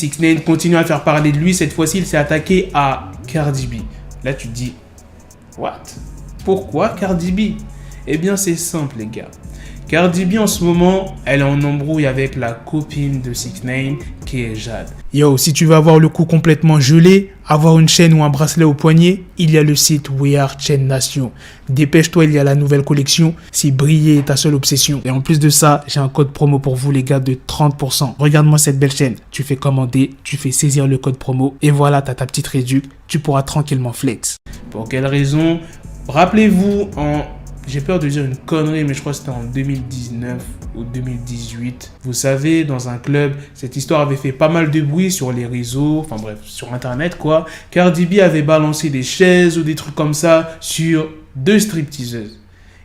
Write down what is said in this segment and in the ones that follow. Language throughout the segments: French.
6ix9ine continue à faire parler de lui. Cette fois-ci, il s'est attaqué à Cardi B. Là, tu te dis, what? Pourquoi Cardi B? Eh bien, c'est simple, les gars. Cardi B, en ce moment, elle est en embrouille avec la copine de 6ix9ine, qui est Jade. Yo, si tu veux avoir le cou complètement gelé, avoir une chaîne ou un bracelet au poignet, il y a le site We Are Chain Nation. Dépêche-toi, il y a la nouvelle collection, si briller est ta seule obsession. Et en plus de ça, j'ai un code promo pour vous, les gars, de 30%. Regarde-moi cette belle chaîne. Tu fais commander, tu fais saisir le code promo, et voilà, t'as ta petite réduc, tu pourras tranquillement flex. Pour quelle raison? Rappelez-vous, j'ai peur de dire une connerie, mais je crois que c'était en 2019 ou 2018. Vous savez, dans un club, cette histoire avait fait pas mal de bruit sur les réseaux, enfin bref, sur Internet quoi. Cardi B avait balancé des chaises ou des trucs comme ça sur 2 stripteaseuses.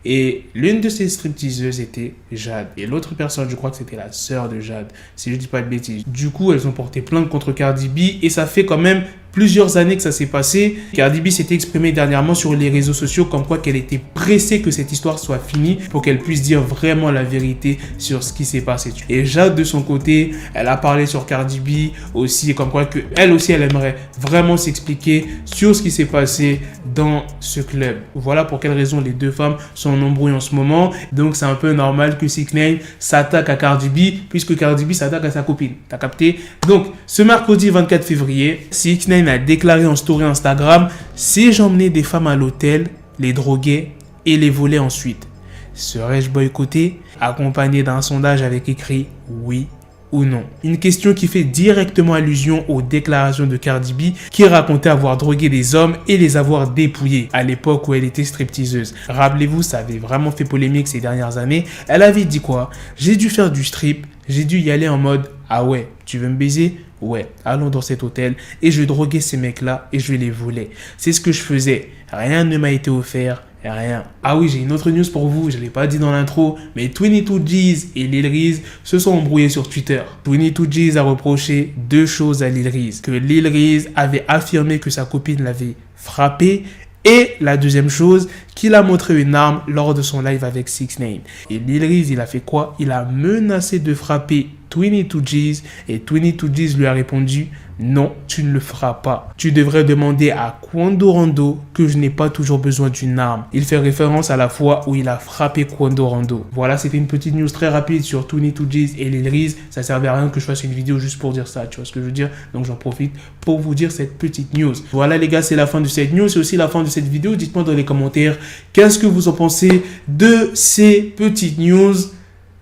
Et l'une de ces stripteaseuses était Jade. Et l'autre personne, je crois que c'était la sœur de Jade, si je dis pas de bêtises. Du coup, elles ont porté plainte contre Cardi B et ça fait quand même plusieurs années que ça s'est passé. Cardi B s'était exprimée dernièrement sur les réseaux sociaux comme quoi qu'elle était pressée que cette histoire soit finie pour qu'elle puisse dire vraiment la vérité sur ce qui s'est passé. Et Jade, de son côté, elle a parlé sur Cardi B aussi, comme quoi que elle aussi, elle aimerait vraiment s'expliquer sur ce qui s'est passé dans ce club. Voilà pour quelle raison les deux femmes sont en embrouille en ce moment. Donc, c'est un peu normal que 6ix9ine s'attaque à Cardi B puisque Cardi B s'attaque à sa copine. T'as capté? Donc, ce mercredi 24 février, 6ix9ine a déclaré en story Instagram « Si j'emmenais des femmes à l'hôtel, les droguais et les volais ensuite, serais-je boycotté ?» accompagné d'un sondage avec écrit « Oui » ou non. Une question qui fait directement allusion aux déclarations de Cardi B qui racontait avoir drogué des hommes et les avoir dépouillés à l'époque où elle était stripteaseuse. Rappelez-vous, ça avait vraiment fait polémique ces dernières années. Elle avait dit quoi? J'ai dû faire du strip, j'ai dû y aller en mode « Ah ouais, tu veux me baiser? Ouais, allons dans cet hôtel et je droguais ces mecs-là et je les volais. C'est ce que je faisais. Rien ne m'a été offert. Rien. Ah oui, j'ai une autre news pour vous, je ne l'ai pas dit dans l'intro, mais 22Gz et Lil Reese se sont embrouillés sur Twitter. 22Gz a reproché 2 choses à Lil Reese. Que Lil Reese avait affirmé que sa copine l'avait frappé et la deuxième chose, qu'il a montré une arme lors de son live avec 6ix9ine. Et Lil Reese, il a fait quoi? Il a menacé de frapper 22Gz et 22Gz lui a répondu « Non, tu ne le feras pas. Tu devrais demander à Quando Rondo que je n'ai pas toujours besoin d'une arme. » Il fait référence à la fois où il a frappé Quando Rondo. Voilà, c'était une petite news très rapide sur 22Gz et Lil Reese. Ça servait à rien que je fasse une vidéo juste pour dire ça, tu vois ce que je veux dire? Donc j'en profite pour vous dire cette petite news. Voilà les gars, c'est la fin de cette news, c'est aussi la fin de cette vidéo. Dites-moi dans les commentaires qu'est-ce que vous en pensez de ces petites news.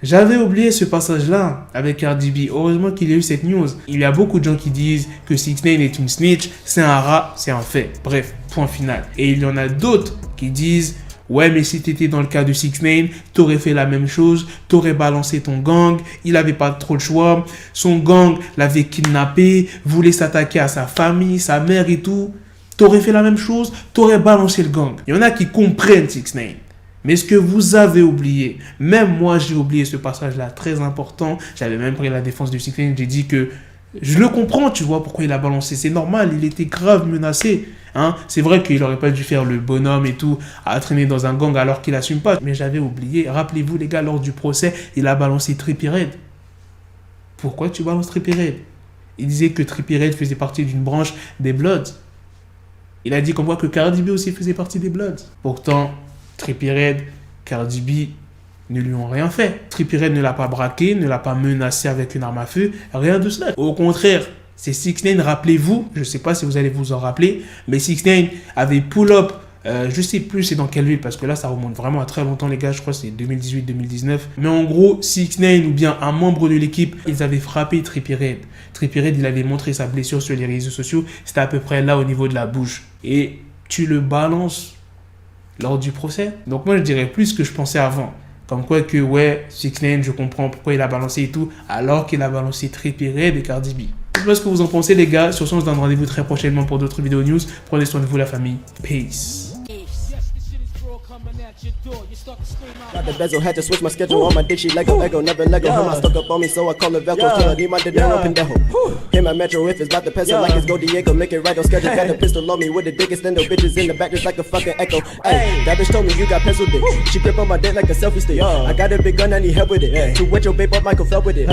J'avais oublié ce passage-là avec Cardi B. Heureusement qu'il y a eu cette news. Il y a beaucoup de gens qui disent que 6ix9ine est une snitch, c'est un rat, c'est un fait. Bref, point final. Et il y en a d'autres qui disent « Ouais, mais si t'étais dans le cas de 6ix9ine, t'aurais fait la même chose, t'aurais balancé ton gang, il avait pas trop le choix, son gang l'avait kidnappé, voulait s'attaquer à sa famille, sa mère et tout. T'aurais fait la même chose, t'aurais balancé le gang. » Il y en a qui comprennent 6ix9ine. Mais ce que vous avez oublié, même moi j'ai oublié ce passage-là très important. J'avais même pris la défense de 6ix9ine, j'ai dit que je le comprends, tu vois, pourquoi il a balancé. C'est normal, il était grave menacé. Hein? C'est vrai qu'il n'aurait pas dû faire le bonhomme et tout, à traîner dans un gang alors qu'il n'assume pas. Mais j'avais oublié, rappelez-vous les gars, lors du procès, il a balancé Trippie Redd. Pourquoi tu balances Trippie Redd? Il disait que Trippie Redd faisait partie d'une branche des Bloods. Il a dit comme quoi que Cardi B aussi faisait partie des Bloods. Pourtant, Trippie Redd, Cardi B ne lui ont rien fait. Trippie Redd ne l'a pas braqué, ne l'a pas menacé avec une arme à feu, rien de cela. Au contraire, c'est 6ix9ine, rappelez-vous, je ne sais pas si vous allez vous en rappeler, mais 6ix9ine avait pull-up, je ne sais plus c'est dans quelle ville, parce que là ça remonte vraiment à très longtemps les gars, je crois que c'est 2018-2019. Mais en gros, 6ix9ine ou bien un membre de l'équipe, ils avaient frappé Trippie Redd. Trippie Redd, il avait montré sa blessure sur les réseaux sociaux, c'était à peu près là au niveau de la bouche. Et tu le balances lors du procès. Donc moi je dirais plus ce que je pensais avant. Comme quoi que ouais, 6ix9ine, je comprends pourquoi il a balancé et tout, alors qu'il a balancé Trippie Redd et Cardi B. Je sais pas ce que vous en pensez les gars. Sur ce, on se donne rendez-vous très prochainement pour d'autres vidéos news. Prenez soin de vous la famille. Peace. Got the bezel, had to switch my schedule. On my dick, she Lego, Ego, never Lego. Him, I stuck up on me, so I call her Velcro. Tell her, need my dinero, pendejo. Him, my metro, if it's about the peso, like it's Go Diego, make it right on schedule. Got a pistol on me with the dick extendo, bitches in the back just like a fucking echo. Hey, that bitch told me you got pencil dick. She grip on my dick like a selfie stick. I got a big gun, I need help with it. To wet your babe up, Michael fell with it.